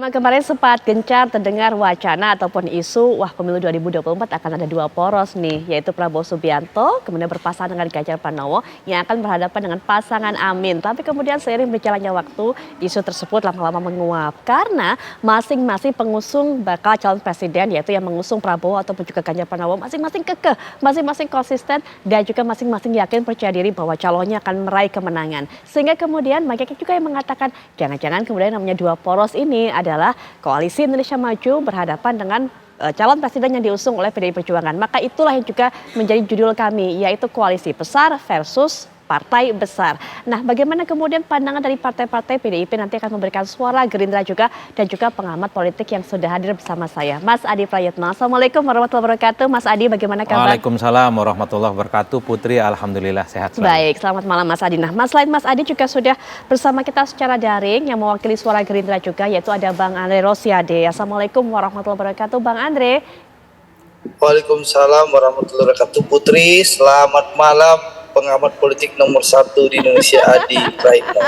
Memang kemarin sempat gencar terdengar wacana ataupun isu, wah pemilu 2024 akan ada dua poros nih, yaitu Prabowo Subianto, kemudian berpasangan dengan Ganjar Pranowo yang akan berhadapan dengan pasangan Amin. Tapi kemudian seiring berjalannya waktu, isu tersebut lama-lama menguap karena masing-masing pengusung bakal calon presiden, yaitu yang mengusung Prabowo ataupun juga Ganjar Pranowo, masing-masing kekeh, masing-masing konsisten dan juga masing-masing yakin percaya diri bahwa calonnya akan meraih kemenangan. Sehingga kemudian banyak juga yang mengatakan jangan-jangan kemudian namanya dua poros ini adalah Koalisi Indonesia Maju berhadapan dengan calon presiden yang diusung oleh PDI Perjuangan. Maka itulah yang juga menjadi judul kami, yaitu koalisi besar versus partai besar. Nah, bagaimana kemudian pandangan dari partai-partai PDIP nanti akan memberikan suara Gerindra juga dan juga pengamat politik yang sudah hadir bersama saya, Mas Adi Prayitno. Assalamualaikum warahmatullahi wabarakatuh. Mas Adi, bagaimana kabar? Waalaikumsalam warahmatullahi wabarakatuh. Putri, alhamdulillah sehat selalu. Baik, selamat malam Mas Adi. Nah, selain Mas Adi juga sudah bersama kita secara daring yang mewakili suara Gerindra juga, yaitu ada Bang Andre Rosiade. Assalamualaikum warahmatullahi wabarakatuh, Bang Andre. Waalaikumsalam warahmatullahi wabarakatuh. Putri, selamat malam. Pengamat politik nomor 1 di Indonesia, Adi Prayitno.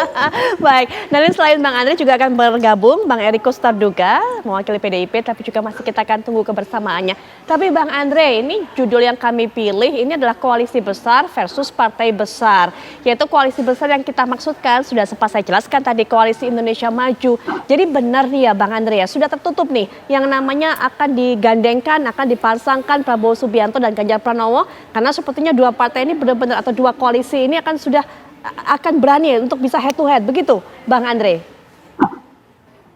Baik, nanti selain Bang Andre juga akan bergabung Bang Eriko Starduga, mewakili PDIP, tapi juga masih kita akan tunggu kebersamaannya. Tapi Bang Andre, ini judul yang kami pilih ini adalah koalisi besar versus partai besar. Yaitu koalisi besar yang kita maksudkan, sudah sempat saya jelaskan tadi, Koalisi Indonesia Maju. Jadi benar nih ya Bang Andre ya, sudah tertutup nih yang namanya akan digandengkan, akan dipasangkan Prabowo Subianto dan Ganjar Pranowo. Karena sepertinya dua partai ini benar-benar atau dua koalisi ini akan berani untuk bisa head to head, begitu Bang Andre?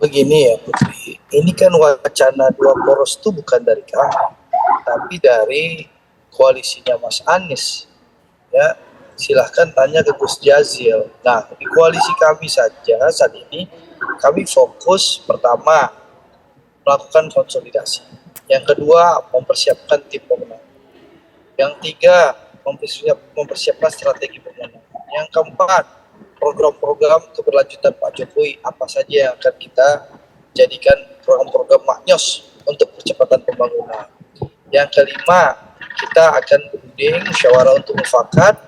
Begini ya Putri, ini kan wacana dua poros itu bukan dari kami, tapi dari koalisinya Mas Anies. Ya, silahkan tanya ke Gus Jazil. Nah, di koalisi kami saja saat ini kami fokus pertama melakukan konsolidasi, yang kedua mempersiapkan tim pemenang, yang tiga mempersiapkan strategi pemenangan. Yang keempat, program-program keberlanjutan Pak Jokowi apa saja yang akan kita jadikan program-program maknyos untuk percepatan pembangunan. Yang kelima, kita akan berunding musyawarah untuk mufakat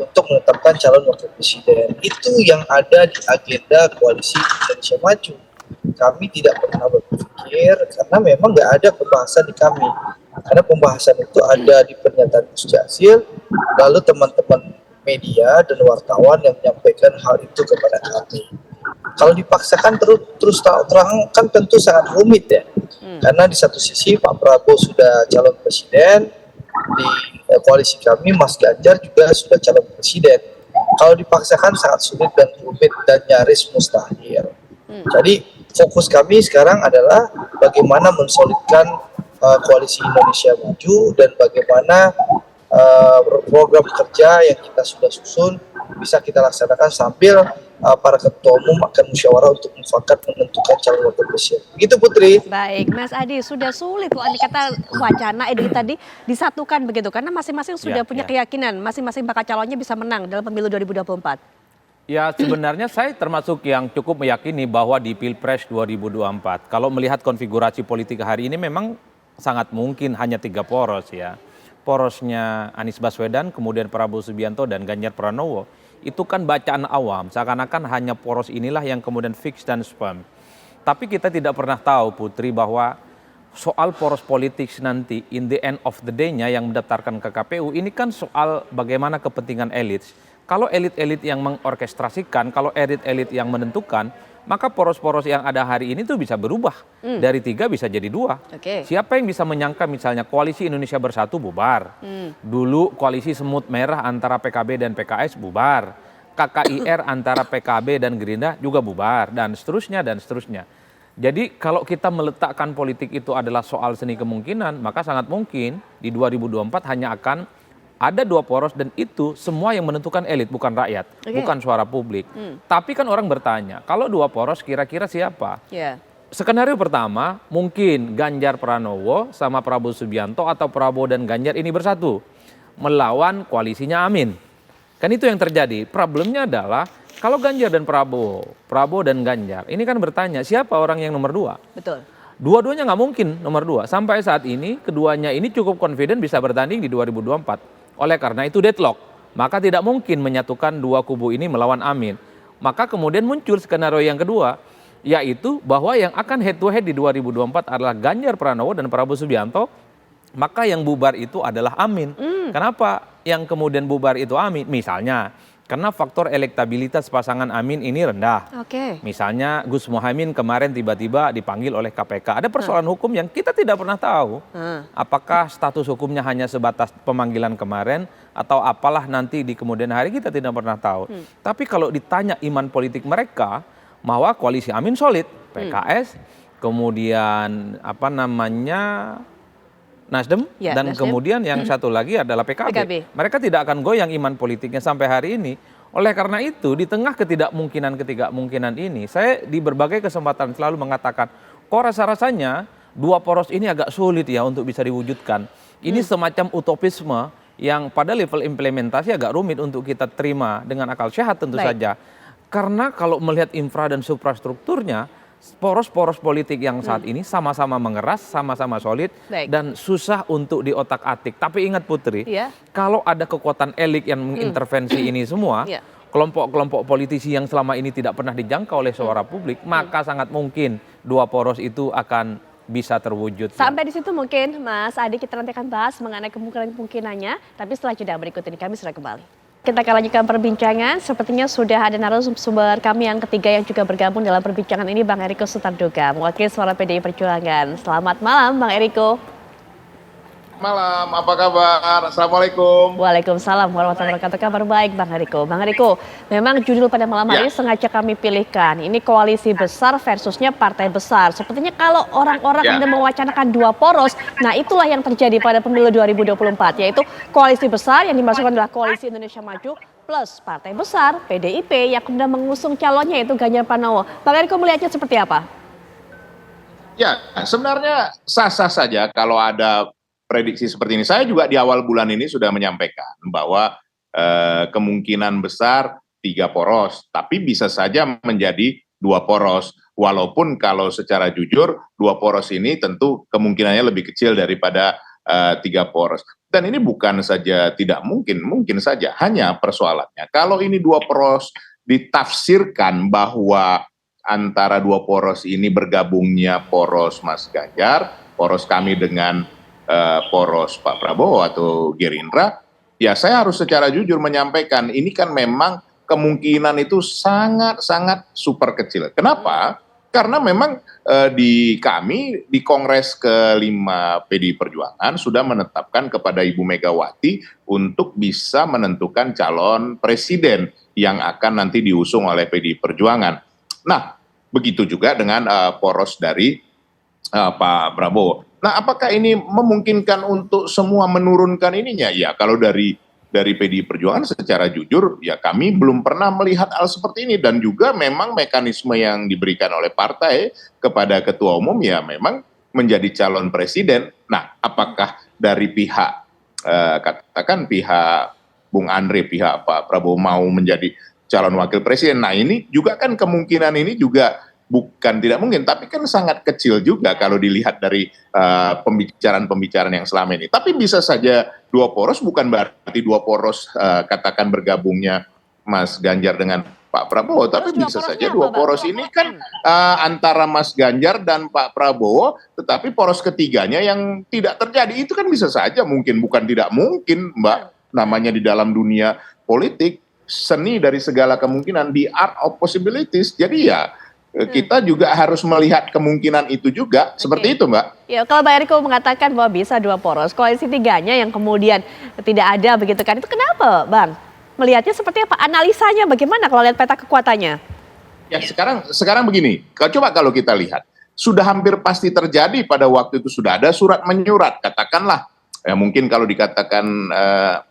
untuk menetapkan calon wakil presiden. Itu yang ada di agenda Koalisi Indonesia Maju. Kami tidak pernah berpikir karena memang nggak ada pembahasan di kami. Karena pembahasan itu ada di pernyataan Gus Jazil, lalu teman-teman media dan wartawan yang menyampaikan hal itu kepada kami. Kalau dipaksakan terus terang kan tentu sangat rumit ya. Karena di satu sisi Pak Prabowo sudah calon presiden, di koalisi kami Mas Ganjar juga sudah calon presiden. Kalau dipaksakan sangat sulit dan rumit dan nyaris mustahil. Jadi fokus kami sekarang adalah bagaimana mensolidkan Koalisi Indonesia Maju dan bagaimana program kerja yang kita sudah susun bisa kita laksanakan sambil para ketua umum akan musyawarah untuk mufakat menentukan calon wakil presiden. Begitu Putri. Baik, Mas Adi, sudah sulit loh andai kata wacana ini tadi disatukan begitu karena masing-masing sudah punya keyakinan masing-masing bakal calonnya bisa menang dalam pemilu 2024. Ya, sebenarnya saya termasuk yang cukup meyakini bahwa di Pilpres 2024, kalau melihat konfigurasi politik hari ini memang sangat mungkin hanya 3 poros ya. Porosnya Anies Baswedan, kemudian Prabowo Subianto dan Ganjar Pranowo. Itu kan bacaan awam, seakan-akan hanya poros inilah yang kemudian fix dan firm. Tapi kita tidak pernah tahu Putri bahwa soal poros politik nanti in the end of the day-nya yang mendaftarkan ke KPU ini kan soal bagaimana kepentingan elit. Kalau elit-elit yang mengorkestrasikan, kalau elit-elit yang menentukan, maka poros-poros yang ada hari ini tuh bisa berubah. Dari 3 bisa jadi 2. Siapa yang bisa menyangka misalnya Koalisi Indonesia Bersatu bubar. Dulu koalisi semut merah antara PKB dan PKS bubar. KKIR antara PKB dan Gerindra juga bubar. Dan seterusnya dan seterusnya. Jadi kalau kita meletakkan politik itu adalah soal seni kemungkinan, maka sangat mungkin di 2024 hanya akan ada 2 poros dan itu semua yang menentukan elit bukan rakyat, bukan suara publik. Tapi kan orang bertanya, kalau 2 poros kira-kira siapa? Skenario pertama mungkin Ganjar Pranowo sama Prabowo Subianto atau Prabowo dan Ganjar ini bersatu melawan koalisinya Amin. Kan itu yang terjadi. Problemnya adalah kalau Ganjar dan Prabowo dan Ganjar ini kan bertanya siapa orang yang nomor 2? Betul. Dua-duanya nggak mungkin nomor 2. Sampai saat ini keduanya ini cukup confident bisa bertanding di 2024. Oleh karena itu deadlock, maka tidak mungkin menyatukan 2 kubu ini melawan Amin. Maka kemudian muncul skenario yang kedua, yaitu bahwa yang akan head to head di 2024 adalah Ganjar Pranowo dan Prabowo Subianto, maka yang bubar itu adalah Amin. Kenapa yang kemudian bubar itu Amin? Misalnya, karena faktor elektabilitas pasangan Amin ini rendah. Oke. Misalnya Gus Muhaimin kemarin tiba-tiba dipanggil oleh KPK. Ada persoalan hukum yang kita tidak pernah tahu. Apakah status hukumnya hanya sebatas pemanggilan kemarin atau apalah nanti di kemudian hari, kita tidak pernah tahu. Tapi kalau ditanya iman politik mereka, bahwa koalisi Amin solid, PKS, kemudian apa namanya Nasdem, Ya, dan Nasdem. kemudian yang satu lagi adalah PKB. Mereka tidak akan goyang iman politiknya sampai hari ini. Oleh karena itu, di tengah ketidakmungkinan ini, saya di berbagai kesempatan selalu mengatakan, kok rasa-rasanya dua poros ini agak sulit ya untuk bisa diwujudkan. Ini semacam utopisme yang pada level implementasi agak rumit untuk kita terima dengan akal sehat tentu saja. Karena kalau melihat infra dan suprastrukturnya, poros-poros politik yang saat ini sama-sama mengeras, sama-sama solid, dan susah untuk diotak-atik. Tapi ingat Putri, kalau ada kekuatan elit yang mengintervensi ini semua, kelompok-kelompok politisi yang selama ini tidak pernah dijangkau oleh suara publik, maka sangat mungkin dua poros itu akan bisa terwujud. Sampai di situ mungkin Mas Adi, kita nanti akan bahas mengenai kemungkinan-kemungkinannya, tapi setelah jeda berikut ini kami sudah kembali. Kita akan lanjutkan perbincangan. Sepertinya sudah ada narasumber kami yang ketiga yang juga bergabung dalam perbincangan ini, Bang Eriko Sutarduga, mewakili suara PDI Perjuangan. Selamat malam, Bang Eriko. Malam, apa kabar? Assalamualaikum. Waalaikumsalam warahmatullahi wabarakatuh. Kabar baik, Bang Eriko. Bang Eriko, memang judul pada malam hari sengaja kami pilihkan. Ini koalisi besar versusnya partai besar. Sepertinya kalau orang-orang Anda mewacanakan dua poros, nah itulah yang terjadi pada pemilu 2024, yaitu koalisi besar yang dimaksudkan adalah Koalisi Indonesia Maju plus partai besar PDIP yang kemudian mengusung calonnya yaitu Ganjar Pranowo. Bang Eriko melihatnya seperti apa? Ya, sebenarnya sah-sah saja kalau ada prediksi seperti ini. Saya juga di awal bulan ini sudah menyampaikan bahwa kemungkinan besar 3 poros, tapi bisa saja menjadi 2 poros. Walaupun kalau secara jujur 2 poros ini tentu kemungkinannya lebih kecil daripada 3 poros. Dan ini bukan saja tidak mungkin, mungkin saja. Hanya persoalannya, kalau ini 2 poros ditafsirkan bahwa antara 2 poros ini bergabungnya poros Mas Ganjar, poros kami dengan poros Pak Prabowo atau Gerindra, ya saya harus secara jujur menyampaikan ini kan memang kemungkinan itu sangat-sangat super kecil. Kenapa? Karena memang di kami di Kongres ke-5 PDI Perjuangan sudah menetapkan kepada Ibu Megawati untuk bisa menentukan calon presiden yang akan nanti diusung oleh PDI Perjuangan. Nah, begitu juga dengan poros dari Pak Prabowo. Nah, apakah ini memungkinkan untuk semua menurunkan ininya? Ya, kalau dari PDI Perjuangan secara jujur, ya kami belum pernah melihat hal seperti ini. Dan juga memang mekanisme yang diberikan oleh partai kepada ketua umum ya memang menjadi calon presiden. Nah, apakah dari pihak, katakan pihak Bung Andre, pihak Pak Prabowo mau menjadi calon wakil presiden? Nah, ini juga kan kemungkinan ini juga bukan tidak mungkin, tapi kan sangat kecil juga kalau dilihat dari pembicaraan-pembicaraan yang selama ini. Tapi bisa saja 2 poros, bukan berarti 2 poros katakan bergabungnya Mas Ganjar dengan Pak Prabowo, tapi bisa saja 2 poros ini kan antara Mas Ganjar dan Pak Prabowo, tetapi poros ketiganya yang tidak terjadi. Itu kan bisa saja mungkin, bukan tidak mungkin, Mbak. Namanya di dalam dunia politik, seni dari segala kemungkinan, the art of possibilities. Jadi ya kita juga harus melihat kemungkinan itu juga, seperti itu Mbak. Ya, kalau Mbak Eriko mengatakan bahwa bisa 2 poros, koalisi tiganya yang kemudian tidak ada begitu kan, itu kenapa Bang? Melihatnya seperti apa? Analisanya bagaimana kalau lihat peta kekuatannya? Ya sekarang begini, coba kalau kita lihat, sudah hampir pasti terjadi pada waktu itu sudah ada surat menyurat, katakanlah, ya mungkin kalau dikatakan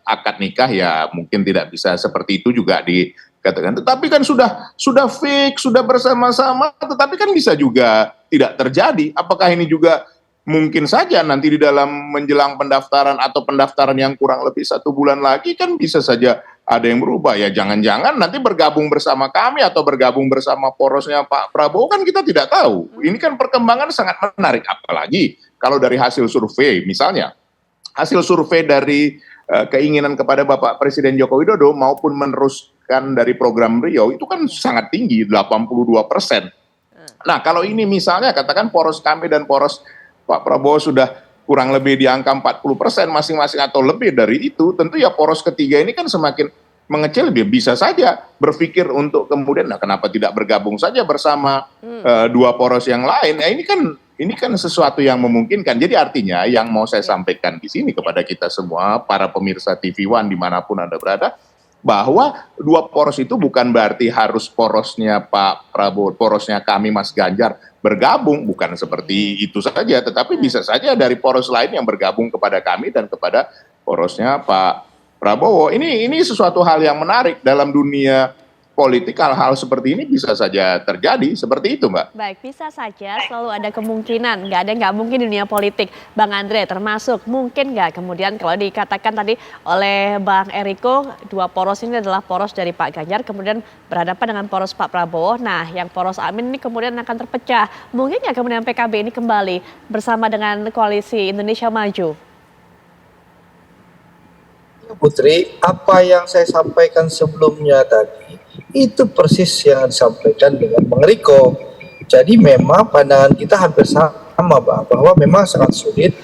akad nikah ya mungkin tidak bisa seperti itu juga dikatakan. Tetapi kan sudah fix, sudah bersama-sama, tetapi kan bisa juga tidak terjadi. Apakah ini juga mungkin saja nanti di dalam menjelang pendaftaran atau pendaftaran yang kurang lebih 1 bulan lagi kan bisa saja ada yang berubah. Ya jangan-jangan nanti bergabung bersama kami atau bergabung bersama porosnya Pak Prabowo, kan kita tidak tahu. Ini kan perkembangan sangat menarik, apalagi kalau dari hasil survei misalnya. Hasil survei dari keinginan kepada Bapak Presiden Joko Widodo maupun meneruskan dari program beliau itu kan sangat tinggi, 82%. Nah, kalau ini misalnya katakan poros kami dan poros Pak Prabowo sudah kurang lebih di angka 40% masing-masing atau lebih dari itu, tentu ya poros ketiga ini kan semakin mengecil, dia bisa saja berpikir untuk kemudian, nah kenapa tidak bergabung saja bersama dua poros yang lain? Nah, ini kan sesuatu yang memungkinkan. Jadi artinya yang mau saya sampaikan di sini kepada kita semua, para pemirsa TV One dimanapun Anda berada, bahwa dua poros itu bukan berarti harus porosnya Pak Prabowo, porosnya kami Mas Ganjar bergabung, bukan seperti itu saja, tetapi bisa saja dari poros lain yang bergabung kepada kami dan kepada porosnya Pak Prabowo. Ini sesuatu hal yang menarik dalam dunia politik, hal-hal seperti ini bisa saja terjadi, seperti itu Mbak. Baik, bisa saja, selalu ada kemungkinan, nggak ada nggak mungkin di dunia politik. Bang Andre termasuk, mungkin nggak kemudian kalau dikatakan tadi oleh Bang Eriko, dua poros ini adalah poros dari Pak Ganjar, kemudian berhadapan dengan poros Pak Prabowo. Nah, yang poros Amin ini kemudian akan terpecah. Mungkin nggak kemudian PKB ini kembali bersama dengan koalisi Indonesia Maju? Putri, apa yang saya sampaikan sebelumnya tadi itu persis yang disampaikan dengan Bang Riko. Jadi memang pandangan kita hampir sama, Bang, bahwa memang sangat sulit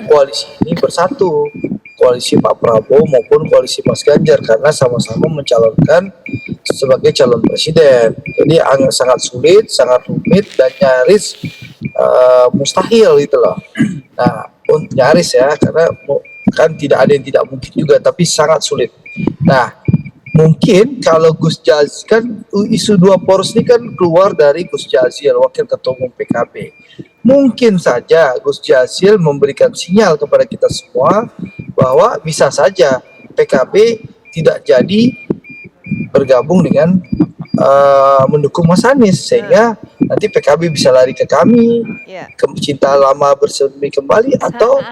koalisi ini bersatu, koalisi Pak Prabowo maupun koalisi Mas Ganjar, karena sama-sama mencalonkan sebagai calon presiden. Jadi sangat sulit, sangat rumit dan nyaris mustahil gitu loh. Nah, nyaris ya, karena kan tidak ada yang tidak mungkin juga, tapi sangat sulit. Nah, mungkin kalau Gus Jazil, kan isu dua poros ini kan keluar dari Gus Jazil, Wakil Ketua Umum PKB. Mungkin saja Gus Jazil memberikan sinyal kepada kita semua bahwa bisa saja PKB tidak jadi bergabung dengan mendukung Mas Anies, sehingga nanti PKB bisa lari ke kami, ke cinta lama bersemi kembali, atau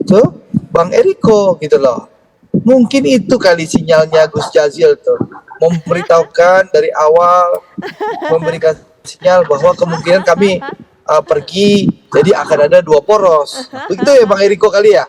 ke Bang Eriko gitu loh. Mungkin itu kali sinyalnya Gus Jazil tuh, memberitahukan dari awal, memberikan sinyal bahwa kemungkinan kami pergi, jadi akan ada dua poros. Begitu ya Bang Eriko kali ya?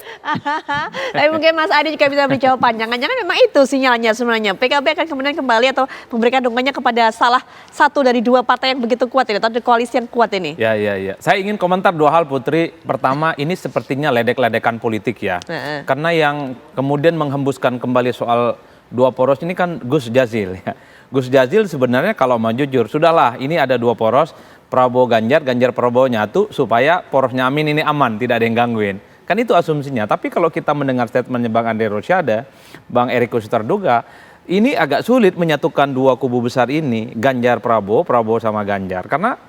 Tapi mungkin Mas Adi juga bisa menjawab panjang. Jangan memang itu sinyalnya sebenarnya. PKB akan kemudian kembali atau memberikan dukungannya kepada salah satu dari dua partai yang begitu kuat ini, atau koalisi yang kuat ini. Ya. Saya ingin komentar dua hal, Putri. Pertama, ini sepertinya ledek-ledekan politik ya. Karena yang kemudian menghembuskan kembali soal dua poros ini kan Gus Jazil ya. Gus Jazil sebenarnya kalau mau jujur, sudahlah ini ada dua poros, Prabowo Ganjar, Ganjar Prabowo nyatu supaya porosnya Amin ini aman, tidak ada yang gangguin. Kan itu asumsinya. Tapi kalau kita mendengar statementnya Bang Andre Rosiade, Bang Eriko Sutarduga, ini agak sulit menyatukan dua kubu besar ini, Ganjar Prabowo, Prabowo sama Ganjar. Karena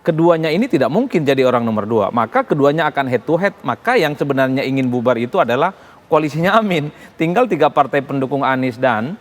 keduanya ini tidak mungkin jadi orang nomor dua. Maka keduanya akan head to head. Maka yang sebenarnya ingin bubar itu adalah koalisinya Amin. Tinggal tiga partai pendukung Anies dan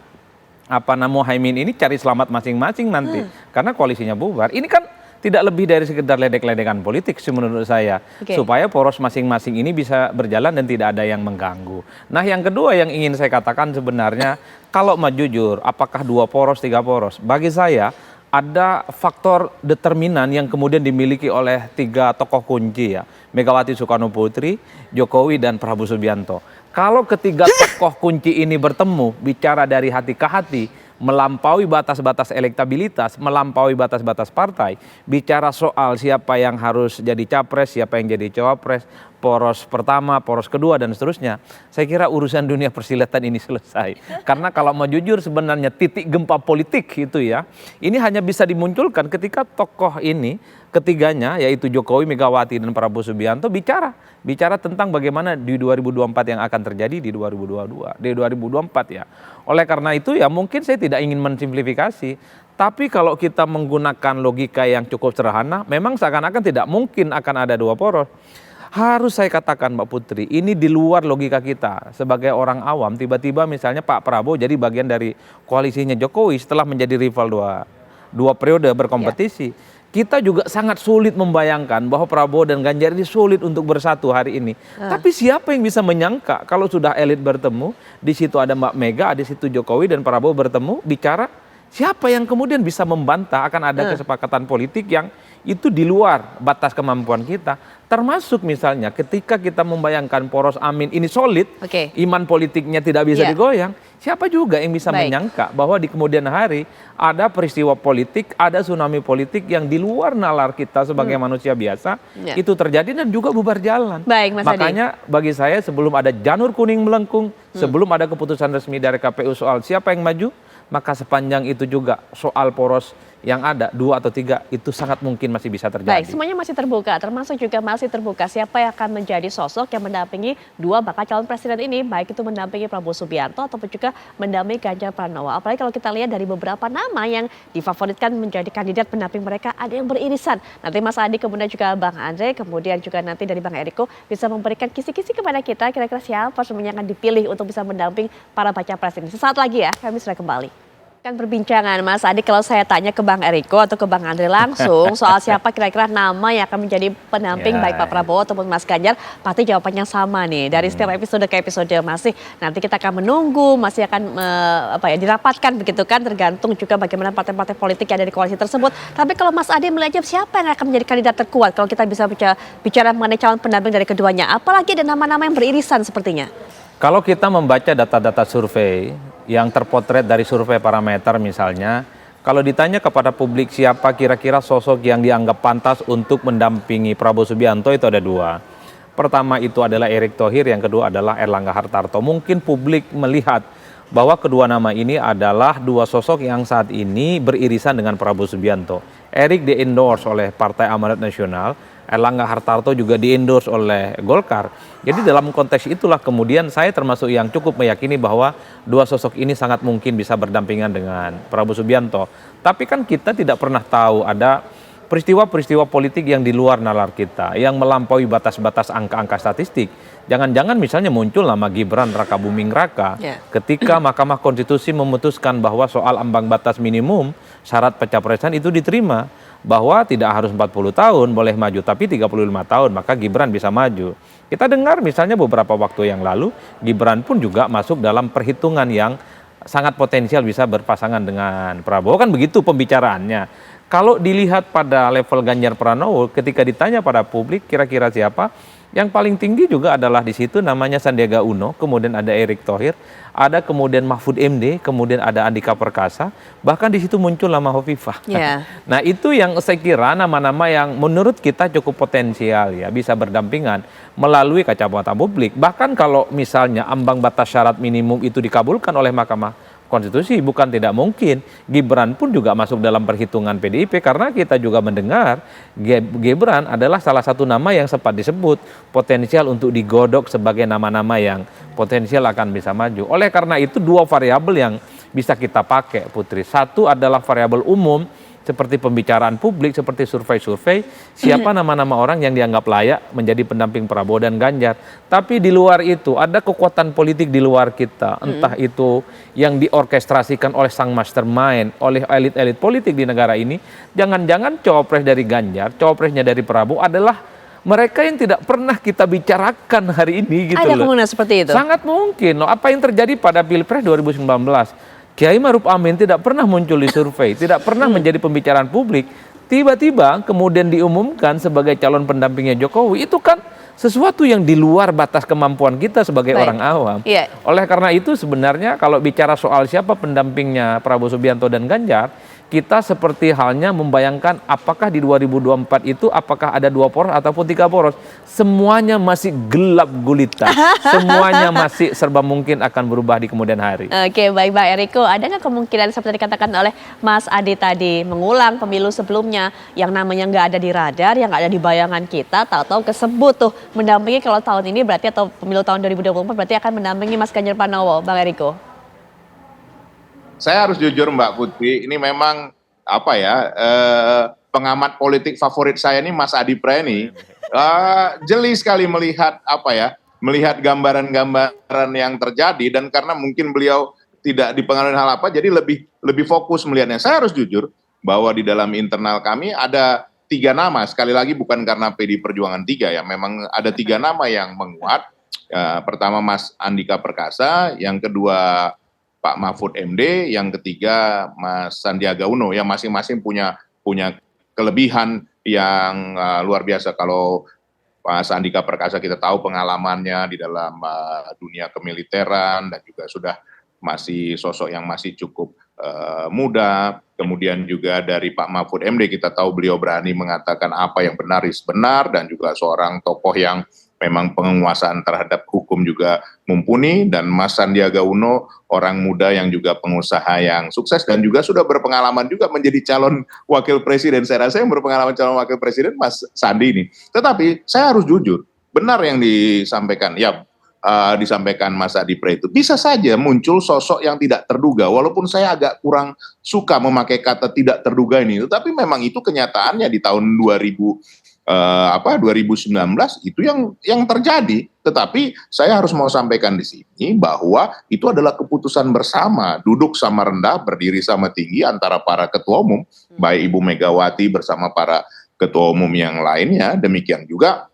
Muhaimin ini cari selamat masing-masing nanti. Karena koalisinya bubar. Ini kan tidak lebih dari sekedar ledek-ledekan politik sih menurut saya. Supaya poros masing-masing ini bisa berjalan dan tidak ada yang mengganggu. Nah, yang kedua yang ingin saya katakan sebenarnya, kalau mau jujur, apakah dua poros, tiga poros? Bagi saya ada faktor determinan yang kemudian dimiliki oleh tiga tokoh kunci ya. Megawati Soekarno Putri, Jokowi, dan Prabowo Subianto. Kalau ketiga tokoh kunci ini bertemu, bicara dari hati ke hati, melampaui batas-batas elektabilitas, melampaui batas-batas partai, bicara soal siapa yang harus jadi capres, siapa yang jadi cawapres, poros pertama, poros kedua, dan seterusnya. Saya kira urusan dunia persilatan ini selesai. Karena kalau mau jujur sebenarnya titik gempa politik itu ya, ini hanya bisa dimunculkan ketika tokoh ini, ketiganya yaitu Jokowi, Megawati, dan Prabowo Subianto bicara tentang bagaimana di 2024 yang akan terjadi di 2024 ya. Oleh karena itu ya mungkin saya tidak ingin mensimplifikasi, tapi kalau kita menggunakan logika yang cukup sederhana, memang seakan-akan tidak mungkin akan ada dua poros. Harus saya katakan Mbak Putri, ini di luar logika kita. Sebagai orang awam, tiba-tiba misalnya Pak Prabowo jadi bagian dari koalisinya Jokowi setelah menjadi rival dua periode berkompetisi. Kita juga sangat sulit membayangkan bahwa Prabowo dan Ganjar ini sulit untuk bersatu hari ini. Tapi siapa yang bisa menyangka kalau sudah elit bertemu, di situ ada Mbak Mega, di situ Jokowi dan Prabowo bertemu, bicara, siapa yang kemudian bisa membantah akan ada kesepakatan politik yang itu di luar batas kemampuan kita. Termasuk misalnya ketika kita membayangkan poros Amin ini solid, Oke. iman politiknya tidak bisa Iya. digoyang, siapa juga yang bisa Baik. menyangka bahwa di kemudian hari ada peristiwa politik, ada tsunami politik yang di luar nalar kita sebagai manusia biasa, Ya. itu terjadi dan juga bubar jalan. Baik, Mas Adi. Makanya bagi saya sebelum ada janur kuning melengkung, sebelum ada keputusan resmi dari KPU soal siapa yang maju, maka sepanjang itu juga soal poros yang ada 2 atau 3 itu sangat mungkin masih bisa terjadi. Baik, semuanya masih terbuka, termasuk juga masih terbuka siapa yang akan menjadi sosok yang mendampingi dua bakal calon presiden ini, baik itu mendampingi Prabowo Subianto ataupun juga mendampingi Ganjar Pranowo. Apalagi kalau kita lihat dari beberapa nama yang difavoritkan menjadi kandidat pendamping mereka, ada yang beririsan. Nanti Mas Adi, kemudian juga Bang Andre, kemudian juga nanti dari Bang Eriko bisa memberikan kisi-kisi kepada kita, kira-kira siapa semuanya akan dipilih untuk bisa mendamping para baca pres ini. Sesaat lagi ya, kami sudah kembali. Kan perbincangan Mas Adi, kalau saya tanya ke Bang Eriko atau ke Bang Andre langsung soal siapa kira-kira nama yang akan menjadi pendamping baik Pak Prabowo ataupun Mas Ganjar, pasti jawabannya sama nih. Dari setiap episode ke episode masih nanti kita akan menunggu, masih akan dirapatkan begitu kan, tergantung juga bagaimana partai-partai politik yang ada di koalisi tersebut. Tapi kalau Mas Adi melihatnya siapa yang akan menjadi kandidat terkuat kalau kita bisa bicara mengenai calon pendamping dari keduanya, apalagi ada nama-nama yang beririsan sepertinya. Kalau kita membaca data-data survei yang terpotret dari survei parameter misalnya, kalau ditanya kepada publik siapa kira-kira sosok yang dianggap pantas untuk mendampingi Prabowo Subianto, itu ada 2. Pertama itu adalah Erick Thohir, yang kedua adalah Erlangga Hartarto. Mungkin publik melihat bahwa kedua nama ini adalah 2 sosok yang saat ini beririsan dengan Prabowo Subianto. Erick di-endorse oleh Partai Amanat Nasional, Erlangga Hartarto juga di-endorse oleh Golkar. Jadi dalam konteks itulah kemudian saya termasuk yang cukup meyakini bahwa 2 sosok ini sangat mungkin bisa berdampingan dengan Prabowo Subianto. Tapi kan kita tidak pernah tahu ada peristiwa-peristiwa politik yang di luar nalar kita, yang melampaui batas-batas angka-angka statistik. Jangan-jangan misalnya muncul nama Gibran Rakabuming Raka ketika Mahkamah Konstitusi memutuskan bahwa soal ambang batas minimum syarat pencapresan itu diterima, bahwa tidak harus 40 tahun boleh maju, tapi 35 tahun maka Gibran bisa maju. Kita dengar misalnya beberapa waktu yang lalu Gibran pun juga masuk dalam perhitungan yang sangat potensial bisa berpasangan dengan Prabowo, kan begitu pembicaraannya. Kalau dilihat pada level Ganjar Pranowo, ketika ditanya pada publik kira-kira siapa, yang paling tinggi juga adalah di situ namanya Sandiaga Uno, kemudian ada Erick Thohir, ada kemudian Mahfud MD, kemudian ada Andika Perkasa, bahkan di situ muncul nama Hovifah. Nah itu yang saya kira nama-nama yang menurut kita cukup potensial ya bisa berdampingan melalui kacamata publik. Bahkan kalau misalnya ambang batas syarat minimum itu dikabulkan oleh Mahkamah Konstitusi, bukan tidak mungkin Gibran pun juga masuk dalam perhitungan PDIP, karena kita juga mendengar Gibran adalah salah satu nama yang sempat disebut potensial untuk digodok sebagai nama-nama yang potensial akan bisa maju. Oleh karena itu 2 variabel yang bisa kita pakai, Putri. Satu adalah variabel umum seperti pembicaraan publik, seperti survei-survei, siapa nama-nama orang yang dianggap layak menjadi pendamping Prabowo dan Ganjar. Tapi di luar itu ada kekuatan politik di luar kita, entah itu yang diorkestrasikan oleh sang mastermind, oleh elit-elit politik di negara ini. Jangan-jangan cawapres dari Ganjar, cawapresnya dari Prabowo adalah mereka yang tidak pernah kita bicarakan hari ini gitu Ada loh. kemungkinan seperti itu? Sangat mungkin loh. Apa yang terjadi pada Pilpres 2019? Kiai Maruf Amin tidak pernah muncul di survei, tidak pernah menjadi pembicaraan publik. Tiba-tiba kemudian diumumkan sebagai calon pendampingnya Jokowi. Itu kan sesuatu yang di luar batas kemampuan kita sebagai orang awam. Oleh karena itu sebenarnya kalau bicara soal siapa pendampingnya Prabowo Subianto dan Ganjar, kita seperti halnya membayangkan apakah di 2024 itu apakah ada 2 poros ataupun 3 poros. Semuanya masih gelap gulita. Semuanya masih serba mungkin akan berubah di kemudian hari. Oke, baik Bang Eriko. Ada nggak kemungkinan seperti dikatakan oleh Mas Adi tadi, mengulang pemilu sebelumnya yang namanya nggak ada di radar, yang nggak ada di bayangan kita, tahu-tahu kesebut tuh mendampingi kalau tahun ini berarti atau pemilu tahun 2024 berarti akan mendampingi Mas Ganjar Pranowo, Bang Eriko? Saya harus jujur Mbak Putri, ini memang apa ya, pengamat politik favorit saya ini Mas Adi Preni, jeli sekali melihat apa ya, melihat gambaran-gambaran yang terjadi, dan karena mungkin beliau tidak dipengaruhi hal apa, jadi lebih fokus melihatnya. Saya harus jujur bahwa di dalam internal kami ada 3 nama, sekali lagi bukan karena PD Perjuangan 3 ya, memang ada 3 nama yang menguat. Pertama Mas Andika Perkasa, yang kedua Pak Mahfud MD, yang ketiga Mas Sandiaga Uno, yang masing-masing punya kelebihan yang luar biasa. Kalau Mas Andika Perkasa kita tahu pengalamannya di dalam dunia kemiliteran dan juga sudah masih sosok yang masih cukup muda. Kemudian juga dari Pak Mahfud MD kita tahu beliau berani mengatakan apa yang benar is benar, dan juga seorang tokoh yang memang penguasaan terhadap hukum juga mumpuni. Dan Mas Sandiaga Uno orang muda yang juga pengusaha yang sukses dan juga sudah berpengalaman juga menjadi calon wakil presiden. Saya rasa yang berpengalaman calon wakil presiden Mas Sandi ini. Tetapi saya harus jujur, benar yang disampaikan disampaikan Mas Adi Pre itu. Bisa saja muncul sosok yang tidak terduga, walaupun saya agak kurang suka memakai kata tidak terduga ini, tetapi memang itu kenyataannya di tahun 2019 itu yang terjadi. Tetapi saya harus mau sampaikan di sini bahwa itu adalah keputusan bersama, duduk sama rendah, berdiri sama tinggi antara para ketua umum, baik Ibu Megawati bersama para ketua umum yang lainnya. Demikian juga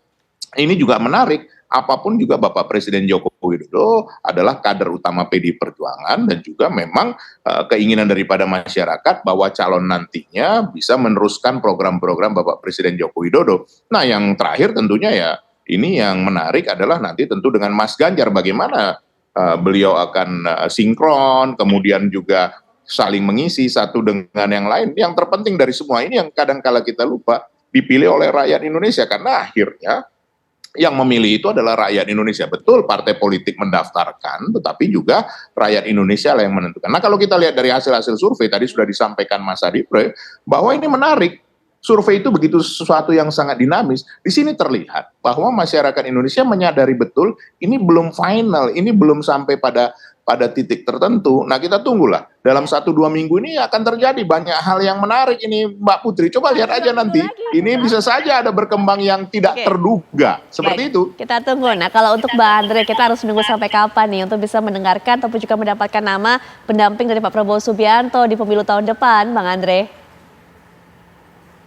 ini juga menarik, apapun juga Bapak Presiden Joko Widodo adalah kader utama PDI Perjuangan, dan juga memang keinginan daripada masyarakat bahwa calon nantinya bisa meneruskan program-program Bapak Presiden Joko Widodo. Nah, yang terakhir tentunya ya ini yang menarik adalah nanti tentu dengan Mas Ganjar bagaimana beliau akan sinkron, kemudian juga saling mengisi satu dengan yang lain. Yang terpenting dari semua ini yang kadang-kala kita lupa, dipilih oleh rakyat Indonesia, karena akhirnya yang memilih itu adalah rakyat Indonesia. Betul, partai politik mendaftarkan, tetapi juga rakyat Indonesia lah yang menentukan. Nah, kalau kita lihat dari hasil-hasil survei, tadi sudah disampaikan Mas Adi Pre, bahwa ini menarik. Survei itu begitu sesuatu yang sangat dinamis. Di sini terlihat bahwa masyarakat Indonesia menyadari betul ini belum final, ini belum sampai pada titik tertentu. Nah, kita tunggulah. Dalam 1-2 minggu ini akan terjadi banyak hal yang menarik ini, Mbak Putri. Coba lihat aja nanti. Ini bisa saja ada berkembang yang tidak terduga. Seperti itu. Kita tunggu. Nah, kalau untuk Mbak Andre, kita harus menunggu sampai kapan nih untuk bisa mendengarkan ataupun juga mendapatkan nama pendamping dari Pak Prabowo Subianto di pemilu tahun depan, Bang Andre?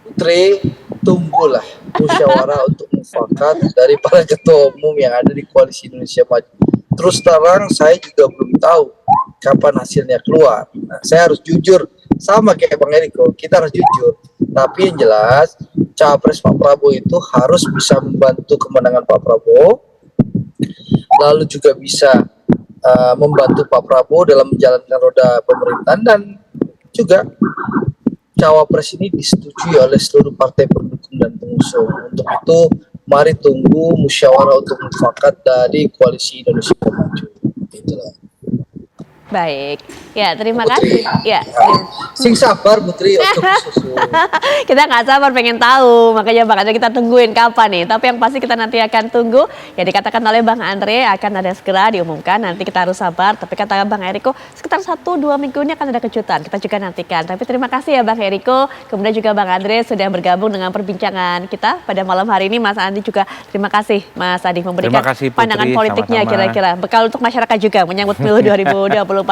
Putri, tunggulah musyawarah untuk mufakat dari para ketua umum yang ada di Koalisi Indonesia Maju. Terus terang saya juga belum tahu kapan hasilnya keluar. Nah, saya harus jujur, sama kayak Bang Eriko, kita harus jujur. Tapi yang jelas, Cawapres Pak Prabowo itu harus bisa membantu kemenangan Pak Prabowo, lalu juga bisa membantu Pak Prabowo dalam menjalankan roda pemerintahan, dan juga Cawapres ini disetujui oleh seluruh partai pendukung dan pengusung. Untuk itu, mari tunggu musyawarah untuk mufakat dari Koalisi Indonesia Maju. Itulah. Baik, ya terima Putri, kasih. Ya, sing sabar Putri untuk susu. kita nggak sabar pengen tahu, makanya Bang Andre kita tungguin kapan nih. Tapi yang pasti kita nanti akan tunggu. Ya dikatakan oleh Bang Andre akan ada segera diumumkan. Nanti kita harus sabar. Tapi kata Bang Eriko sekitar 1-2 minggu ini akan ada kejutan. Kita juga nantikan. Tapi terima kasih ya Bang Eriko. Kemudian juga Bang Andre sudah bergabung dengan perbincangan kita pada malam hari ini. Mas Andi juga terima kasih Mas Adi memberikan Terima kasih, Putri. pandangan politiknya Sama-sama. kira-kira. Bekal untuk masyarakat juga menyambut pemilu 2024.